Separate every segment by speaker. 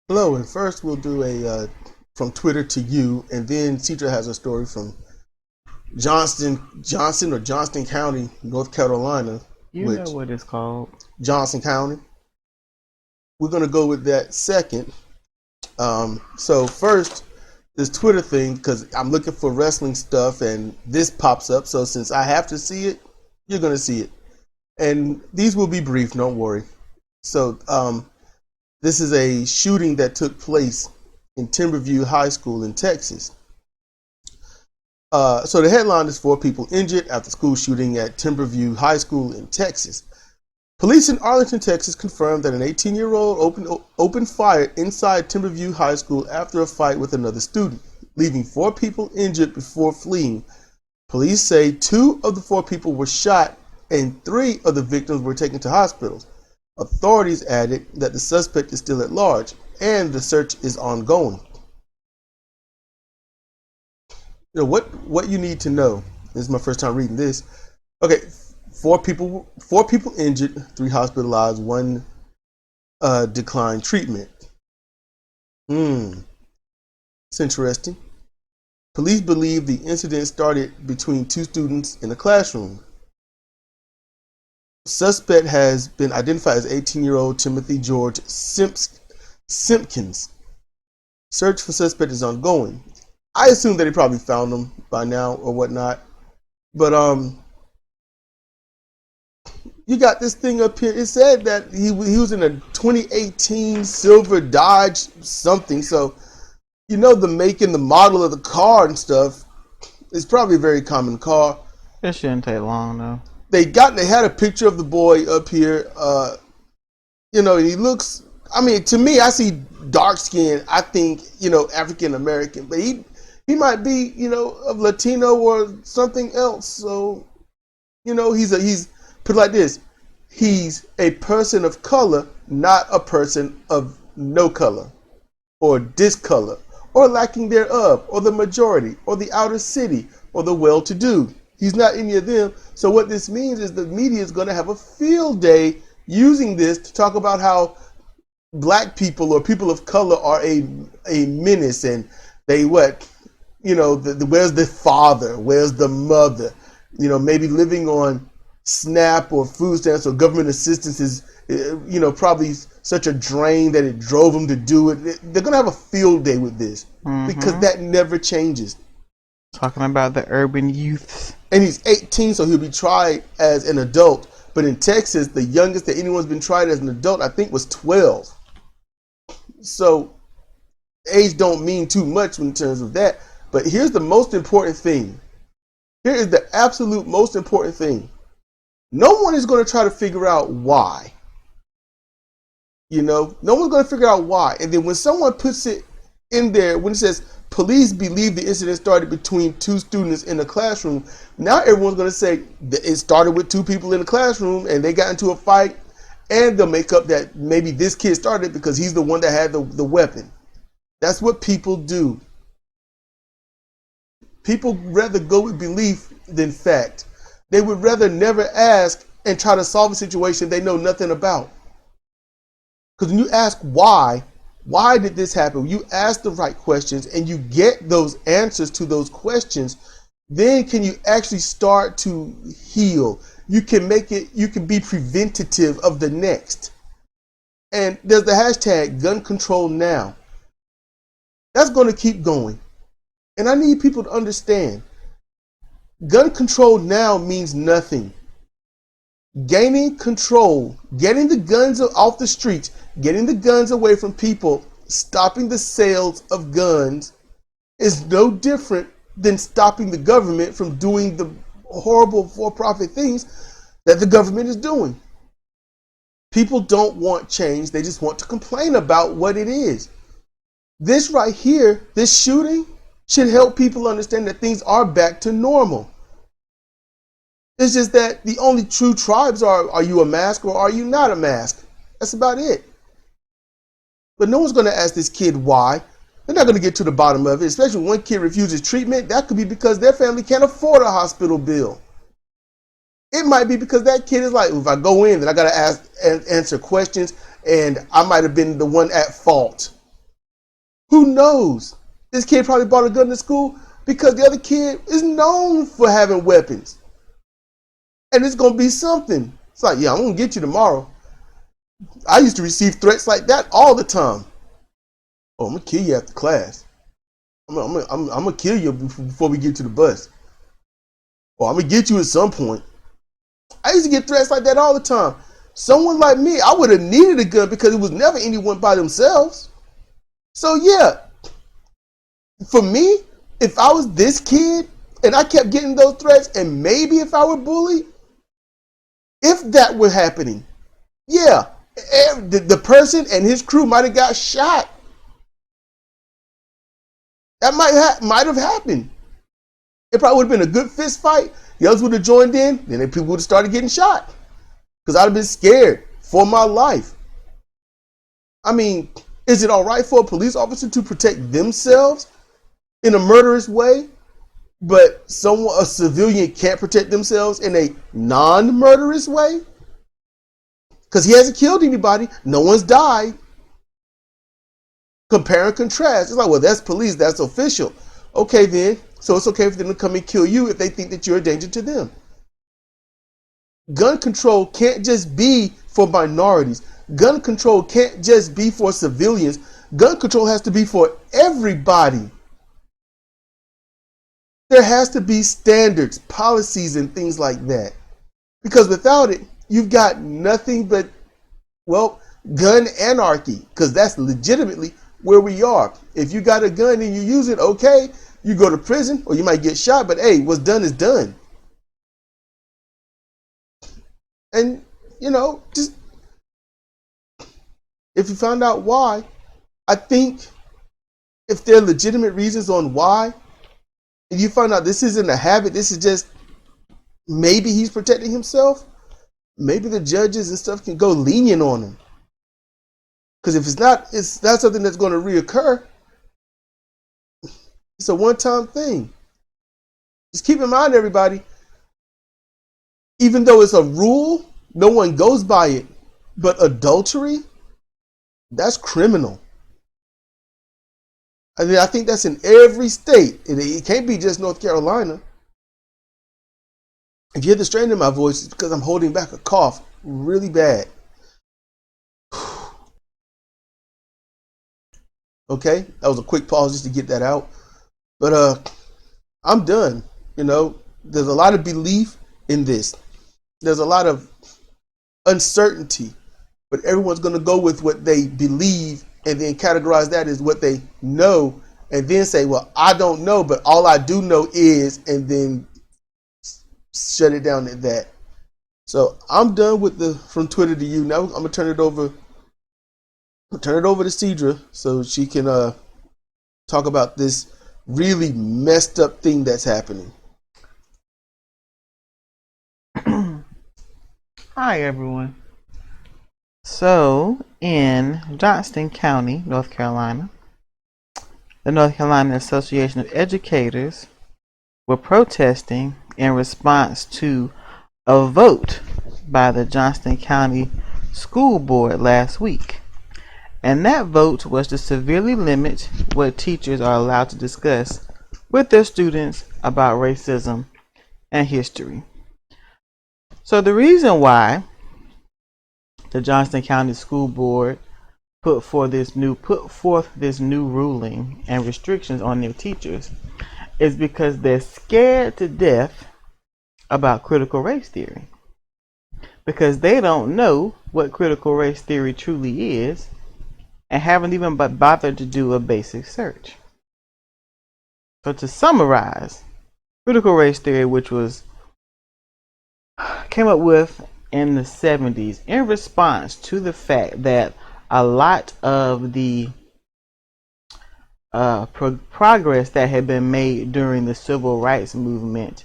Speaker 1: Hello, and first we'll do a from Twitter to you, and then Sidra has a story from Johnston County, North Carolina,
Speaker 2: You know
Speaker 1: which
Speaker 2: what it's called.
Speaker 1: Johnson County. We're gonna go with that second. So first, this Twitter thing because I'm looking for wrestling stuff, and this pops up. So since I have to see it, you're gonna see it, and these will be brief. Don't worry. So this is a shooting that took place in Timberview High School in Texas. So the headline is 4 people injured after school shooting at Timberview High School in Texas. Police in Arlington, Texas confirmed that an 18-year-old opened fire inside Timberview High School after a fight with another student, leaving 4 people injured before fleeing. Police say 2 of the 4 people were shot and 3 of the victims were taken to hospitals. Authorities added that the suspect is still at large and the search is ongoing. You know what you need to know. This is my first time reading this. Okay, 4 people injured, 3 hospitalized, 1 declined treatment. It's interesting. Police believe the incident started between 2 students in a classroom. Suspect has been identified as 18-year-old Timothy George Simpkins. Search for suspect is ongoing. I assume that he probably found him by now or whatnot. But you got this thing up here. It said that he was in a 2018 silver Dodge something. So you know the make and the model of the car and stuff. It's probably a very common car.
Speaker 2: It shouldn't take long though.
Speaker 1: They had a picture of the boy up here. He looks. I mean, to me, I see dark skin. I think African American, but he might be of Latino or something else. So he's put it like this: he's a person of color, not a person of no color, or discolor, or lacking thereof, or the majority, or the outer city, or the well-to-do. He's not any of them. So what this means is the media is going to have a field day using this to talk about how black people or people of color are a menace, and they where's the father, where's the mother, maybe living on SNAP or food stamps or government assistance is probably such a drain that it drove them to do it. They're going to have a field day with this because that never changes.
Speaker 2: Talking about the urban youths.
Speaker 1: And he's 18, so he'll be tried as an adult. But in Texas, the youngest that anyone's been tried as an adult, I think, was 12. So age don't mean too much in terms of that. But here's the most important thing. Here is the absolute most important thing. No one is going to try to figure out why. No one's going to figure out why. And then when someone puts it in there, when it says police believe the incident started between 2 students in a classroom, now everyone's going to say that it started with 2 people in the classroom and they got into a fight, and they'll make up that maybe this kid started because he's the one that had the weapon. That's what people do. People rather go with belief than fact. They would rather never ask and try to solve a situation they know nothing about. Because when you ask why did this happen? You ask the right questions and you get those answers to those questions, then can you actually start to heal? You can be preventative of the next. And there's the hashtag gun control now. That's going to keep going. And I need people to understand, gun control now means nothing. Gaining control, getting the guns off the streets, getting the guns away from people, stopping the sales of guns is no different than stopping the government from doing the horrible for-profit things that the government is doing. People don't want change. They just want to complain about what it is. This right here, this shooting, should help people understand that things are back to normal. It's just that the only true tribes are you a mask or are you not a mask? That's about it. But no one's going to ask this kid why. They're not going to get to the bottom of it, especially when one kid refuses treatment. That could be because their family can't afford a hospital bill. It might be because that kid is like, if I go in, then I got to ask and answer questions, and I might have been the one at fault. Who knows? This kid probably brought a gun to school because the other kid is known for having weapons. And it's going to be something. It's like, yeah, I'm going to get you tomorrow. I used to receive threats like that all the time. Oh, I'm going to kill you after class. I'm going to kill you before we get to the bus. Or I'm going to get you at some point. I used to get threats like that all the time. Someone like me, I would have needed a gun because it was never anyone by themselves. So yeah, for me, if I was this kid and I kept getting those threats, and maybe if I were bullied, if that were happening, yeah, the person and his crew might have got shot. That might have happened. It probably would have been a good fist fight. The others would have joined in, then people would have started getting shot. Because I'd have been scared for my life. I mean, is it all right for a police officer to protect themselves in a murderous way, but a civilian can't protect themselves in a non-murderous way? Because he hasn't killed anybody. No one's died. Compare and contrast. It's like, well, that's police. That's official. Okay, then. So it's okay for them to come and kill you if they think that you're a danger to them. Gun control can't just be for minorities. Gun control can't just be for civilians. Gun control has to be for everybody. There has to be standards, policies, and things like that. Because without it, you've got nothing but, well, gun anarchy. Because that's legitimately where we are. If you got a gun and you use it, okay, you go to prison or you might get shot. But hey, what's done is done. And, just if you find out why, I think if there are legitimate reasons on why, and you find out this isn't a habit, this is just maybe he's protecting himself, maybe the judges and stuff can go lenient on him. Because if it's not something that's going to reoccur. It's a one-time thing. Just keep in mind, everybody, even though it's a rule, no one goes by it. But adultery, that's criminal. I mean, I think that's in every state. It can't be just North Carolina. If you hear the strain in my voice, it's because I'm holding back a cough really bad. Okay, that was a quick pause just to get that out. But I'm done. There's a lot of belief in this. There's a lot of uncertainty, but everyone's going to go with what they believe and then categorize that as what they know and then say, well, I don't know, but all I do know is, and then shut it down at that. So I'm done with from Twitter to you. Now I'm going to turn it over to Sidra so she can talk about this really messed up thing that's happening.
Speaker 2: Hi, everyone. So, in Johnston County, North Carolina, the North Carolina Association of Educators were protesting in response to a vote by the Johnston County School Board last week. And that vote was to severely limit what teachers are allowed to discuss with their students about racism and history. So the reason why the Johnston County School Board put forth this new ruling and restrictions on their teachers is because they're scared to death about critical race theory. Because they don't know what critical race theory truly is and haven't even bothered to do a basic search. So to summarize, critical race theory, which came up with in the 70s in response to the fact that a lot of the progress that had been made during the civil rights movement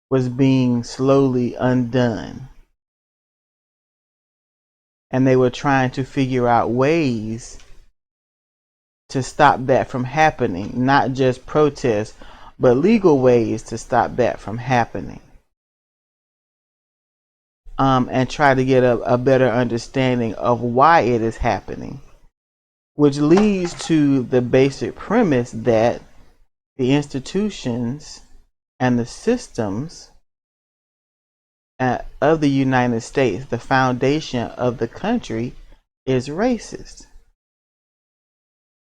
Speaker 2: was being slowly undone. And they were trying to figure out ways to stop that from happening, not just protests, but legal ways to stop that from happening. And try to get a better understanding of why it is happening. which leads to the basic premise that the institutions and the systems of the United States, the foundation of the country, is racist.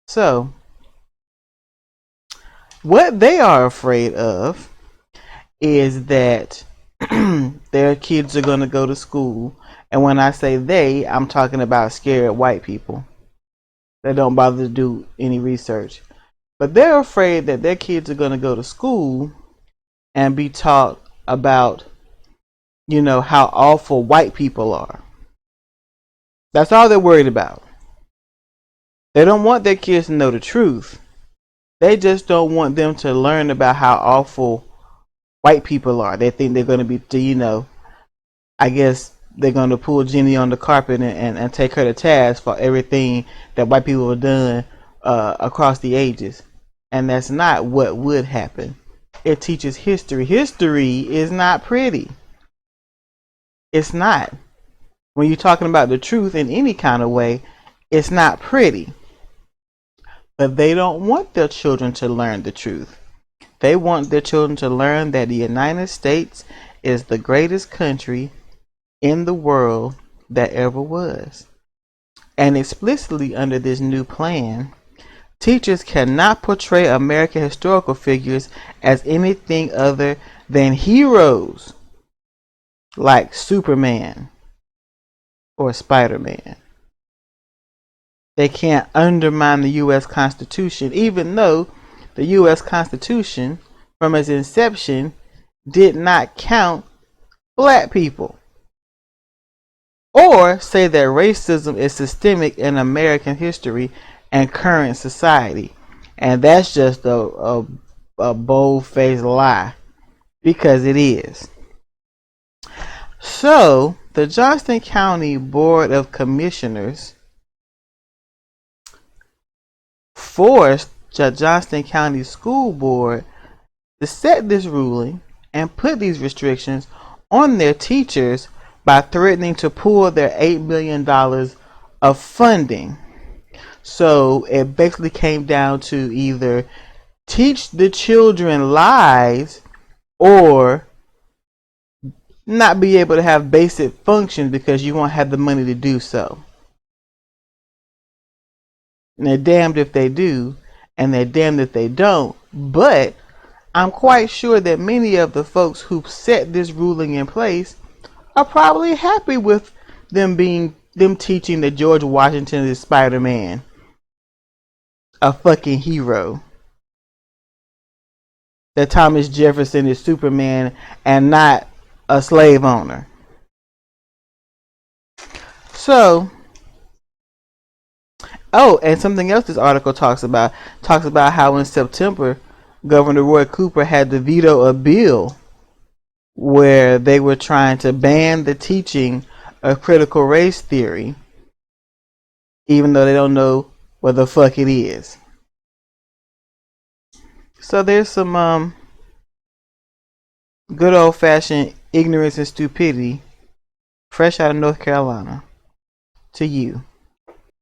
Speaker 2: So, what they are afraid of is that their kids are going to go to school. And when I say they, I'm talking about scared white people that don't bother to do any research. But they're afraid that their kids are going to go to school and be taught about, you know, how awful white people are. That's all they're worried about. They don't want their kids to know the truth. They just don't want them to learn about how awful white people are. They think they're going to be, you know, I guess they're going to pull Jenny on the carpet and take her to task for everything that white people have done across the ages. And that's not what would happen. It teaches history. History is not pretty. It's not. When you're talking about the truth in any kind of way, it's not pretty. But they don't want their children to learn the truth. They want their children to learn that the United States is the greatest country in the world that ever was. And explicitly under this new plan, teachers cannot portray American historical figures as anything other than heroes like Superman or Spider-Man. They can't undermine the U.S. Constitution, even though the U.S. Constitution, from its inception, did not count black people. Or say that racism is systemic in American history and current society. And that's just a bold-faced lie, because it is. So, the Johnston County Board of Commissioners forced the Johnston County School Board to set this ruling and put these restrictions on their teachers by threatening to pull their $8 million of funding. So it basically came down to either teach the children lies or not be able to have basic functions because you won't have the money to do so. And they're damned if they do, and they're damned if they don't. But I'm quite sure that many of the folks who set this ruling in place are probably happy with them teaching that George Washington is Spider-Man, a fucking hero, that Thomas Jefferson is Superman and not a slave owner. So, oh, and something else this article talks about how in September Governor Roy Cooper had to veto a bill where they were trying to ban the teaching of critical race theory, even though they don't know what the fuck it is. So there's some good old-fashioned ignorance and stupidity fresh out of North Carolina to you.